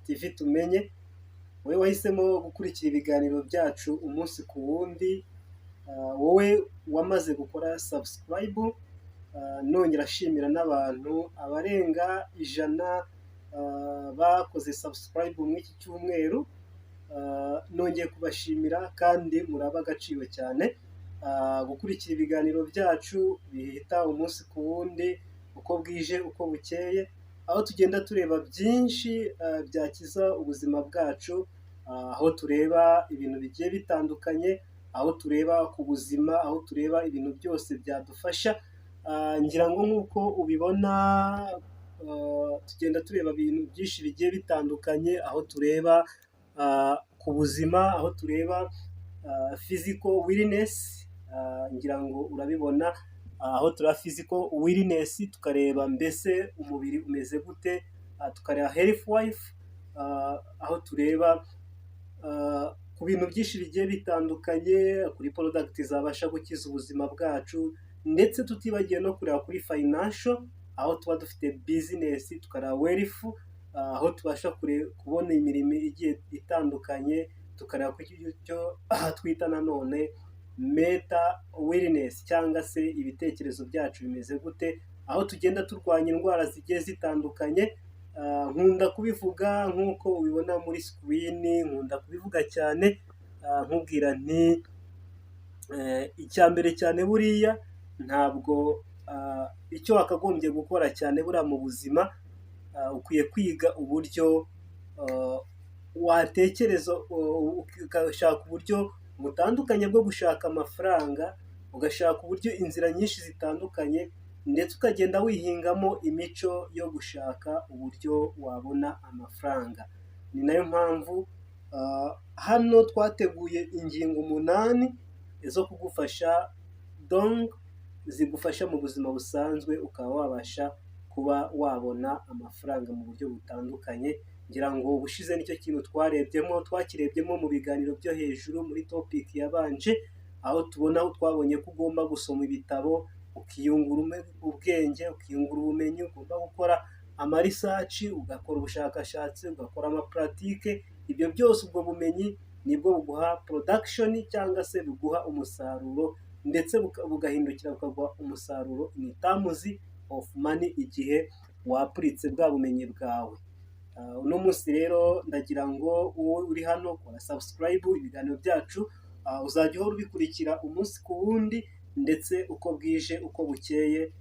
TV Tumenye, wowe wahisemo gukurikira ibiganiro byacu umunsi ku wundi, wowe wamaze gukora subscribe, nongera ashimira n'abantu abarenga 100 bakoze subscribe muri iki cyumweru, nongeye kubashimira kandi muraba agaciro cyane. Gukurikira ibiganiro byacu bihita umunsi ku wundi, uko bwije uko bukeye, aho tugenda tureba byinshi byakiza ubuzima bwacu, aho tureba ibintu bigiye bitandukanye, aho tureba ku buzima, aho tureba ibintu byose byadufasha. Ngira ngo nk'uko ubibona, tugenda tureba ibintu byinshi bigiye bitandukanye, aho tureba ku buzima, aho tureba physical wellness, ngira ngo urabibona, aho tureba physical wellness, tukareba mbese umubiri umeze gute, tukareba health wife, aho tureba ku bintu byinshi bigiye bitandukanye, kuri product zabasha gukiza ubuzima bwacu, ndetse tutibagiye no kureba kuri financial, aho tuba dufite business, tukareba wealth, aho tubasha kubona imirimo igiye itandukanye, tukareba ku cyo twita nanone mental wellness, cyangwa se ibitekerezo byacu bimeze gute, aho tugenda turwanya indwara zigiye zitandukanye. Nkunda kubivuga nk'uko ubibona muri screen, nkunda kubivuga cyane, nkubwira nti icya mbere cyane buriya ntabwo icyo wakagombye gukora cyane buriya mu buzima, ukwiye kwiga uburyo watekereza, ugashaka uburyo butandukanye bwo gushaka amafaranga, ugashaka uburyo inzira nyinshi zitandukanye, ndetse ukagenda wihingamo imico yo gushaka uburyo wabona amafaranga. Ni nayo mpamvu hano twateguye ingingo 8 zo kugufasha, donc zigufasha mu buzima busanzwe, ukaba wabasha kuba wabona amafaranga mu buryo butandukanye. Ngira ngo ubushize nicyo kintu twakirebyemo mu biganiro byo hejuru muri topic yabanje, aho twabonye ko ugomba gusoma ibitabo, ukiyungura ubwenge, ukiyungura ubumenyi, ugomba gukora research, ugakora ubushakashatsi, ugakora pratique. Ibyo byose, ubwo bumenyi nibwo buguha production, cyangwa se buguha umusaruro, ndetse bugahindukira bukaguha umusaruro in terms of money igihe wapuritse bwa bumenyi bwawe. Uno munsi rero ndagira ngo wowe uri hano kora subscribe, ibiganiro byacu uzajya uhora ubikurikira umunsi ku wundi, ndetse uko bwije uko bukeye.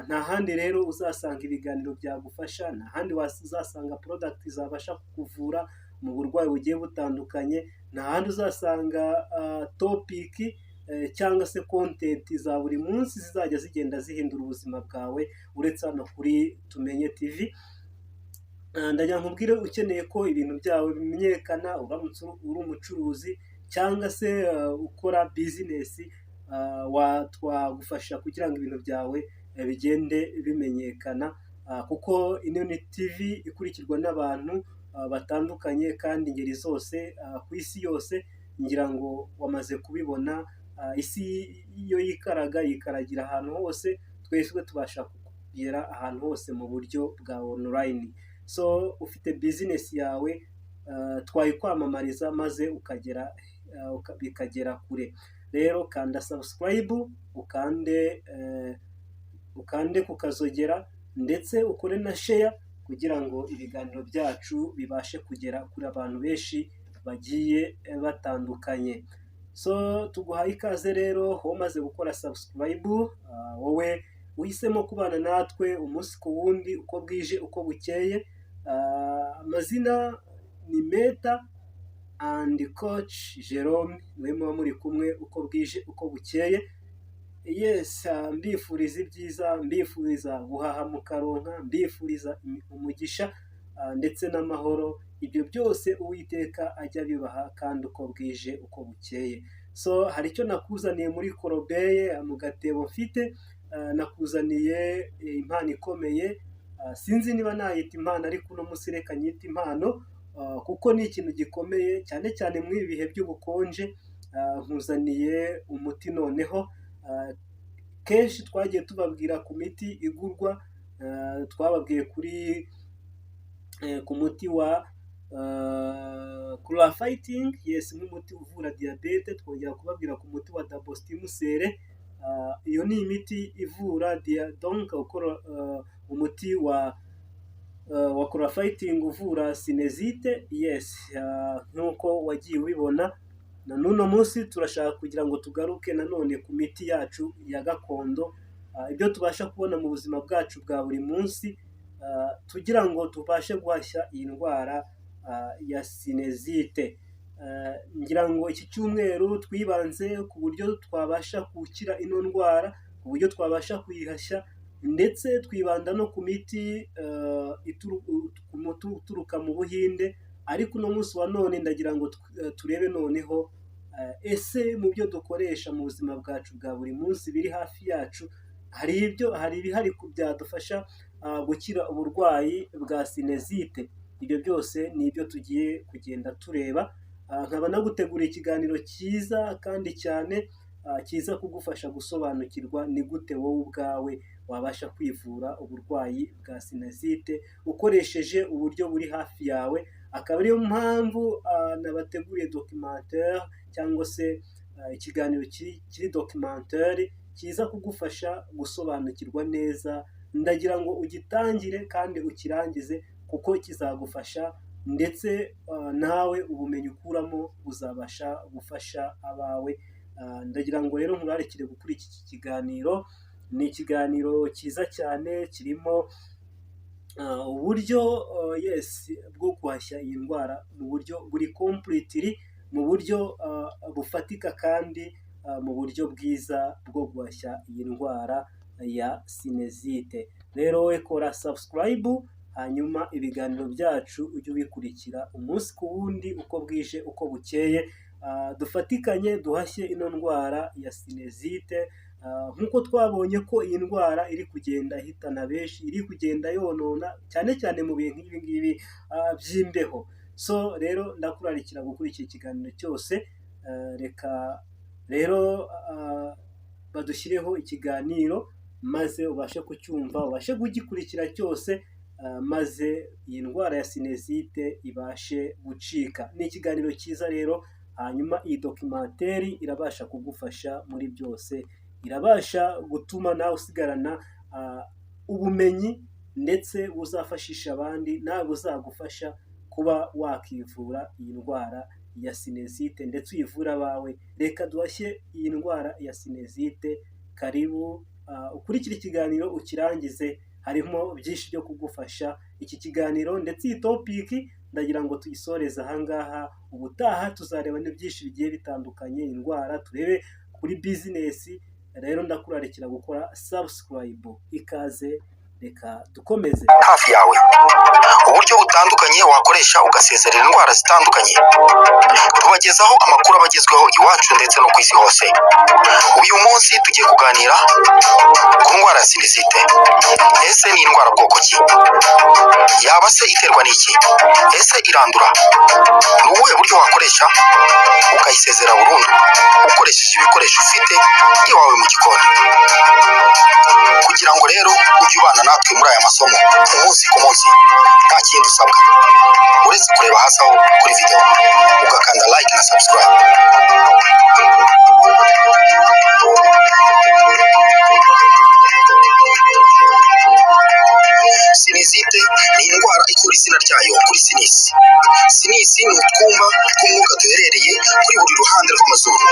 Nta handi rero uzasanga ibiganiro byagufasha, nta handi uzasanga product zabasha kukuvura mu burwayi bugiye butandukanye, nta handi uzasanga topic cyangwa se content za buri munsi zizajya zigenda zihindura ubuzima bwawe, uretse hano kuri Tumenye TV. Ndagira nkubwire, ukeneye ko ibintu byawe bimenyekana, uramutse uri umucuruzi cyangwa se ukora business, twagufasha kugira ngo ibintu byawe bigende bimenyekana, kuko ino ni TV ikurikirwa n'abantu batandukanye kandi ingeri zose ku isi yose. Ngira ngo wamaze kubibona, isi iyo yikaragira ahantu hose, twese tubasha kugera ahantu hose mu buryo bwa online. So ufite business yawe, twayikwamamariza maze bikagera kure. Rero kanda subscribe, ukande kukazogera, ndetse ukore na share, kugira ngo ibiganiro byacu bibashe kugera kuri abantu benshi bagiye batandukanye. So tuguhaye ikaze rero, umaze gukora subscribe, wowe uhisemo kubana natwe umunsi ku wundi, uko bwije uko bukeye. Amazina ni Meta and Coach Jerome, niwe muba muri kumwe uko bwije uko bukeye. Yes, mbifuriza ibyiza, mbifuriza guhaha mukaronka, mbifuriza umugisha ndetse n'amahoro. Ibyo byose Uwiteka ajya bibaha, kandi uko bwije uko bukeye. So hari icyo nakuzaniye muri korobeye mu gatebo mfite, nakuzaniye impano ikomeye. Sinzi niba nayita impano, ariko uno munsi reka nyita impano, kuko ni ikintu gikomeye cyane cyane muri ibi bihe by'ubukonje. Nkuzaniye umuti noneho. Kenshi twagiye tubabwira ku miti igurwa, twababwiye kuri ku muti wa Chlorfighting, yes, nk'umuti uvura diyabete. Twongera kubabwira ku muti wa Dabostimusere, iyo ni imiti ivura donc umuti wa Chlorfighting uvura sinezite, yes, nk'uko wagiye ubibona. Na n'uno munsi turashaka kugira ngo tugaruke nanone ku miti yacu ya gakondo, ibyo tubasha kubona mu buzima bwacu bwa buri munsi, tugira ngo tubashe guhashya iyi ndwara ya sinezite. Ngira ngo iki cyumweru twibanze ku buryo twabasha gukira ino ndwara, ku buryo twabasha kuyihashya, ndetse twibanda no ku miti uturuka mu Buhinde. Ariko uno munsi wa none ndagira ngo turebe noneho ese mu byo dukoresha mu buzima bwacu bwa buri munsi biri hafi yacu, hari ibihari byadufasha gukira uburwayi bwa sinezite. Ibyo byose ni ibyo tugiye kugenda tureba. Nkaba nagutegura ikiganiro cyiza kandi cyane kiza kugufasha gusobanukirwa ni gute wowe ubwawe wabasha kwivura uburwayi bwa sinezite ukoresheje uburyo buri hafi yawe. Akaba ariyo mpamvu nabateguriye documentaire cyangwa se ikiganiro kiri documentaire kiza kugufasha gusobanukirwa neza. Ndagira ngo ugitangire kandi ukirangize, kuko kizagufasha, ndetse nawe ubumenyi ukuramo buzabasha gufasha abawe. Ndagira ngo rero nkurarikire gukurikira iki kiganiro. Ni ikiganiro cyiza cyane, kirimo uburyo yes bwo guhashya iyi ndwara mu buryo buri completely, mu buryo bufatika, kandi mu buryo bwiza bwo guhashya iyi ndwara ya sinezite. Rero we kora subscribe, hanyuma ibiganiro byacu ujye ubikurikira umunsi ku wundi, uko bwije uko bukeye, dufatikanye duhashye ino ndwara ya sinezite. Nk'uko twabonye ko iyi ndwara iri kugenda ihitana benshi, iri kugenda yonona cyane cyane mu bihe nk'ibi ngibi by'imbeho. So rero ndakurarikira gukurikira ikiganiro cyose. Reka rero badushyireho ikiganiro maze ubashe kucyumva, ubashe kugikurikira cyose, maze iyi ndwara ya sinezite ibashe gucika. Ni ikiganiro cyiza rero, hanyuma iyi documentary irabasha kugufasha muri byose, irabasha gutuma nawe usigarana ubumenyi, ndetse uzafashisha abandi, nawe buzagufasha kuba wakivura iyi ndwara ya sinezite, ndetse uyivura abawe. Reka duhashye iyi ndwara ya sinezite. Karibu ukurikire ikiganiro ukirangize, harimo byinshi byo kugufasha iki kiganiro, ndetse iyi topic ndagira ngo tuyisoreze ahangaha. Ubutaha tuzareba byinshi bigiye bitandukanye, indwara, turebe kuri business. Rero ndakurarikira gukora subscribe. Ikaze, reka dukomeze. Hafi yawe uburyo butandukanye wakoresha ugasezerera indwara zitandukanye. Tubagezaho amakuru abagezweho iwacu ndetse no ku isi hose. Uyu munsi tugiye kuganira ku ndwara ya sinezite. Ese ni indwara bwoko ki? Yaba se iterwa n'iki? Ese irandura? Ni ubuhe buryo wakoresha ukayisezera burundu ukoresheje ibikoresho ufite iwawe mu gikoni? Kugira ngo rero ujye ubana natwe muri aya masomo umunsi ku munsi, nta kindi usabwa uretse kureba hasi aho kuri video ugakanda like na subscribe. Sinezite ni indwara ikura izina ryayo kuri sinisi. Sinisi ni utwumba tw'umwuka duherereye kuri buri ruhande rw'amazuru.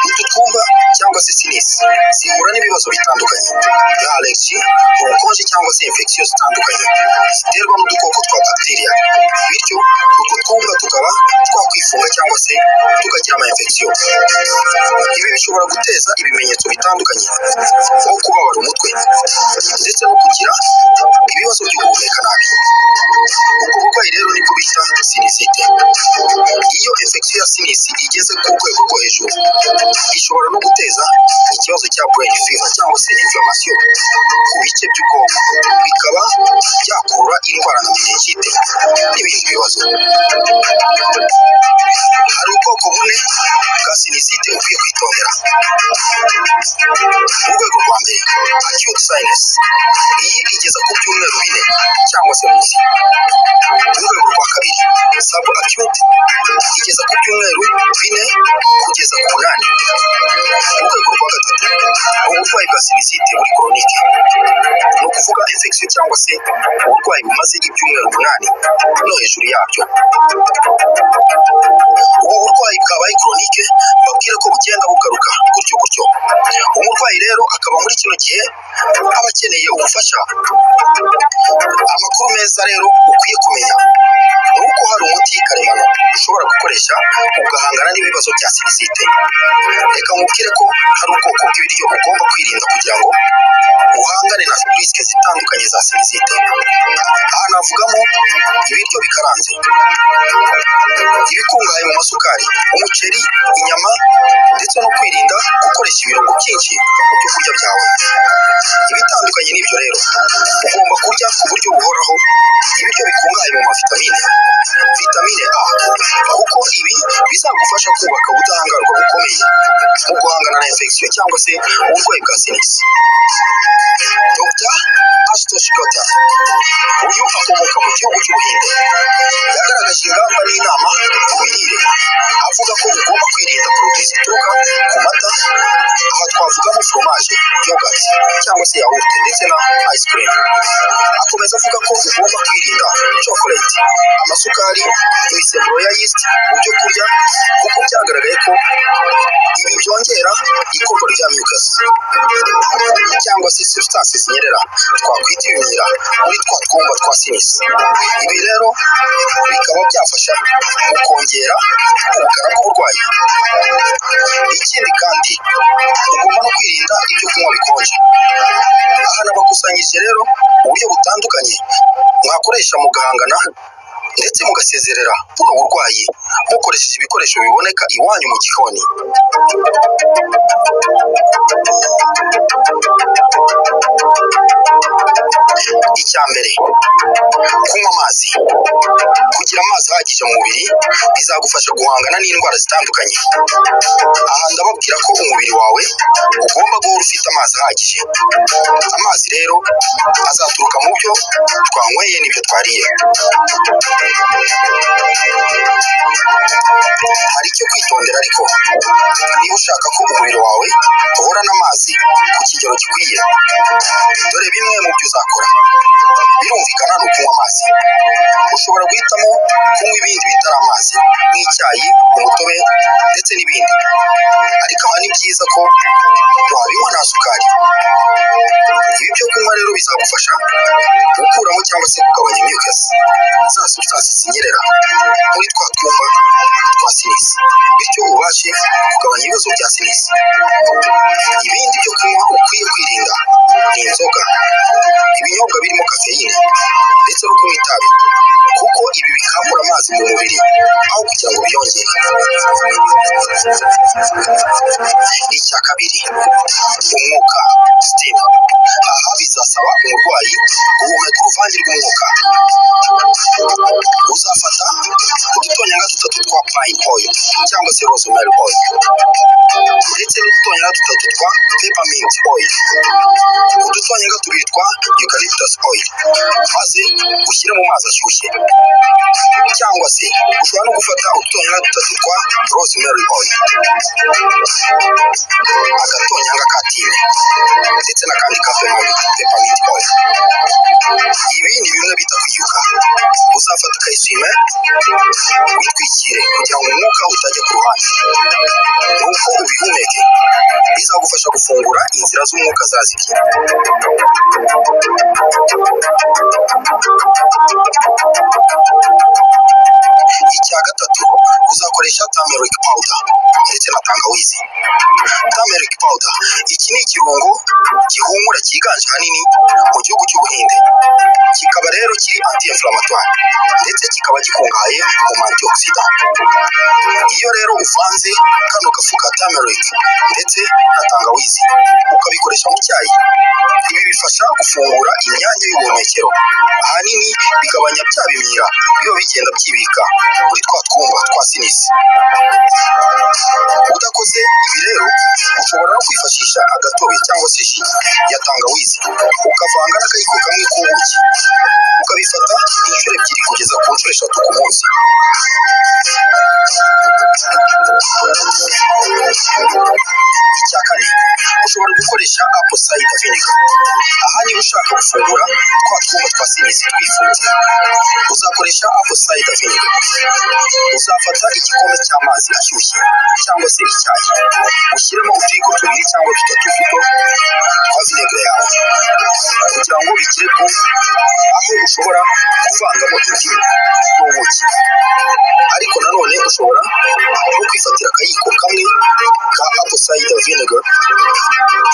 Utu twumba cyangwa se sinisi zihura n'ibibazo bitandukanye bya allergy, ubukonje cyangwa se infection zitandukanye ziterwa n'udukoko twa bacteria. Bityo utwo twumba tukaba twakwifunga cyangwa se tukagira ama infection. Ibi bishobora guteza ibimenyetso bitandukanye nko kubabara umutwe ndetse no kugira ibibazo byo guhumeka nabi. Ubwo burwayi rero nibwo bita sinezite. Iyo infection ya sinisi igeze ku rwego rwo hejuru, ishobora no guteza ikibazo cya brain fever cyangwa se inflammation ku bice by'ubwonko, bikaba byakurura indwara nka meningite n'ibindi bibazo. Hari ubwoko bune bwa sinusite ukwiye kwitondera. Urwego rwa mbere, acute sinus, iyi igeza ku byumweru 4 cyangwa se munsi. Urwego rwa kabiri, subacute, igeza ku byumweru 4 kugeza ku 8. Urwego rwa gatatu, uburwayi bwa sinusite buri chronique, ni ukuvuga infection cyangwa se uburwayi bumaze ibyumweru 8 no hejuru yabyo. Ubu burwayi bwabaye chronique babwire ko bugenda bugaruka gutyo gutyo. Umurwayi rero akaba muri kino gihe aba akeneye ubufasha. Amakuru meza rero ukwiye kumenya ni uko hari umuti karemano ushobora gukoresha ugahangana n'ibibazo bya sinusite. Reka nkubwire ko hari ubwoko bw'ibiryo ugomba kwirinda kugira ngo uhangane na risike zitandukanye za sinusite. Aha navugamo ibiryo bikaranze, ibikungahaye mu masukari, umuceri, inyama, ndetse no kwirinda gukoresha ibirungo byinshi mu byo kurya byawe. Ibitandukanye n'ibyo rero, ugomba kurya ku buryo buhoraho ibiryo bikungahaye mu mavitamine, vitamine A, kuko ibi bizagufasha kubaka ubudahangarwa bukomeye mu guhangana na infection cyangwa se uburwayi bwa sinus. Dr. Ashutosh Gota, uyu akomoka mu gihugu cy'Ubuhinde, yagaragaje ingamba n'inama ku mirire, avuga ko ugomba kwirinda produits zituruka ku mata. Aha twavugamo fromage, yogurt cyangwa se yawurute ndetse na ice cream. Akomeza avuga ko ugomba kwirinda chocolate, amasukari, imisemburo ya yeast mu byo kurya, kuko byagaragaye ko ibi byongera ikorwa rya mucus cyangwa se substances zinyerera twakwita ibimyira muri twa twumba twa sinus. Ibi rero bikaba byafasha mu kongera ubukana bw'uburwayi. Ikindi kandi ugomba no kwirinda ibyo kunywa bikonje. Aha nabakusanyije rero uburyo butandukanye mwakoresha mu gahangana ndetse mugasezerera buno burwayi mukoresheje ibikoresho biboneka iwanyu mu gikoni. Icya mbere, kunywa amazi. Kugira amazi ahagije mu mubiri bizagufasha guhangana n'indwara zitandukanye. Aha ndababwira ko umubiri wawe ugomba guhora ufite amazi ahagije. Amazi rero azaturuka mu byo twanyweye n'ibyo twariye. Hari icyo kwitondera ariko, niba ushaka ko umubiri wawe uhorana amazi ku kigero gikwiye, dore bimwe mu byo uzakora. Birumvikana ni ukunywa amazi. Ushobora guhitamo kunywa ibindi bitari amazi nk'icyayi, umutobe ndetse n'ibindi, ariko aha ni byiza ko wabinywa nta sukari. Ibi byo kunywa rero bizagufasha gukuramo cyangwa se kugabanya mucus, za substances zinyerera muri twa twumba twa sinus, bityo ubashe kugabanya ibibazo bya sinus. Ibindi byo kunywa ukwiye kwirinda ni inzoga, ibinyobwa birimo kafeyine ndetse no kunywa itabi, kuko ibi bikamura amazi mu mubiri aho kugira ngo biyongere. Icya kabiri, umwuka, steam. Aha bizasaba umurwayi guhumeka uruvange rw'umwuka. Uzafata udutonyanga 3 twa pine oil cyangwa se rosemary oil ndetse n'udutonyanga 3 twa peppermint oil, udutonyanga 2 twa eucalyptus oil, maze ushyire mu mazi ashyushye. Cyangwa se ushobora no gufata udutonyanga 3 twa rosemary oil, agatonyanga ka thyme ndetse n'akandi ka peppermint oil. Ibi ni bimwe bita kwiyuka. Uzafata ukayiswime witwikire kugira ngo umwuka utajya ku ruhande, nuko ubihumeke. Bizagufasha gufungura inzira z'umwuka zazibye. Icya gatatu, uzakoresha turmeric powder ndetse na tangawizi. Turmeric powder, iki ni ikirungo gihumura cyiganje hanini mu gihugu cy'Ubuhinde. kikaba rero kiri anti-inflammatoire ndetse kikaba gikungahaye mu antioxidant. Iyo rero uvanze kano gafu ka turmeric ndetse na tangawizi ukabikoresha mu cyayi, ibi bifasha gufungura imyanya y'ubuhumekero, ahanini bigabanya bya bimyira biba bigenda byibika muri twa twumba twa sinisi. Udakoze ibi rero ushobora no kwifashisha agatobe cyangwa se ji ya tangawizi ukavanga n'akayiko kamwe k'ubuki, ukabifata inshuro ebyiri kugeza ku nshuro 3 ku munsi. Icya kane, ushobora gukoresha apple cider vinegar. Aha niba ushaka gufungura twa twumba twa sinisi twifunze, uzakoresha apple cider vinegar. Uzafata igikombe cy'amazi ashyushye cyangwa se icyayi, ushyiremo utuyiko 2 cyangwa 3 duto twa vinegar yawe kugira ngo bigire ku, aho ushobora kuvangamo indimu n'ubuki. Ariko nanone ushobora no kwifatira akayiko kamwe ka apple cider vinegar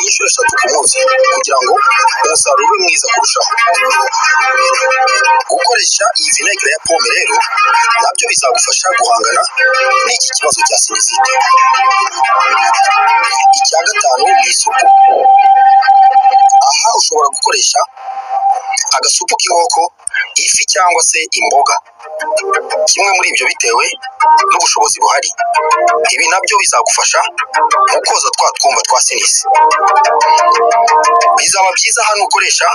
inshuro 3 ku munsi kugira ngo umusaruro ube mwiza kurushaho. Gukoresha iyi vinegere ya pome rero nabyo bizagufasha guhangana n'iki kibazo cya sinusite. Icya gatanu ni isupu. Aha ushobora gukoresha agasupu k'inkoko, ifi cyangwa se imboga, kimwe muri ibyo bitewe n'ubushobozi buhari. Ibi nabyo bizagufasha mu koza twa twumba twa sinisi. Bizaba byiza hano ukoresha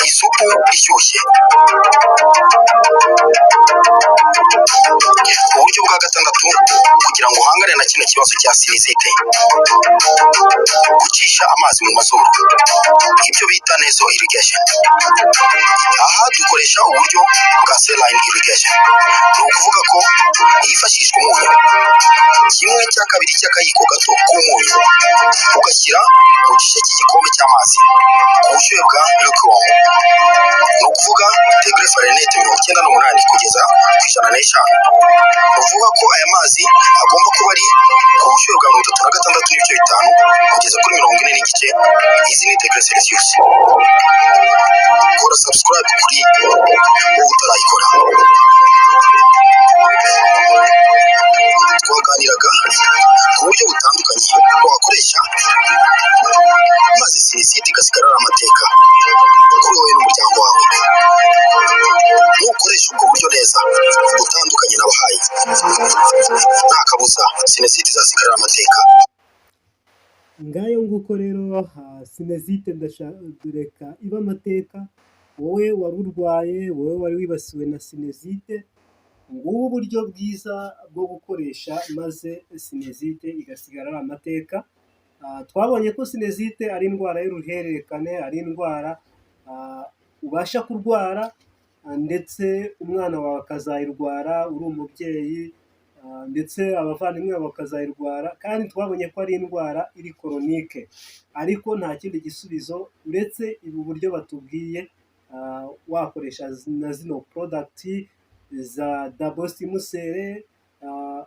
isupu ishyushye. Uburyo bwa gatandatu kugira ngo uhangane na kino kibazo cya sinusite: gucisha amazi mu mazuru, ibyo bita nasal irrigation. Aha dukoresha uburyo bwa saline irrigation, ni ukuvuga ko hifashishwa umunyu, 1/2 cy'akayiko gato k'umunyu ugashyira mu gice cy'igikombe cy'amazi ku bushyuhe bwa lukewarm, ni ukuvuga degre Fahrenheit 98 kugeza ku 105. Ni ukuvuga ko aya mazi agomba kuba ari ku bushyuhe bwa 36.5 kugeza kuri 40 izi ni degre Celsius. Kora subscribe kuri wowe utarayikora. Twaganiraga ku buryo butandukanye wakoresha maze sinusite igasigara ari amateka kuri wowe n'umuryango wawe. Nukoresha ubwo buryo neza butandukanye nabahaye, nta kabuza sinusite izasigara ari amateka. Ngayo nguko rero sinusite ndashaka iba amateka. Wowe wari urwaye, wowe wari wibasiwe na sinusite, ngubu uburyo bwiza bwo gukoresha maze sinusite igasigara ari amateka. Twabonye ko sinusite ari indwara y'uruhererekane, ari indwara ubasha kurwara ndetse umwana wawe akazayirwara, uri umubyeyi ndetse abavandimwe bawe bakazayirwara, kandi twabonye ko ari indwara iri koronike, ariko nta kindi gisubizo uretse ubu buryo batubwiye. Wakoresha na zino porodagiti za dabo simusere,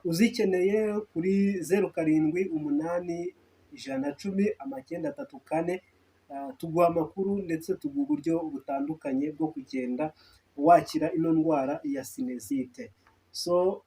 uzikeneye kuri 0781109334, tuguha amakuru ndetse tuguha uburyo butandukanye bwo kugenda wakira ino ndwara ya sinusite. So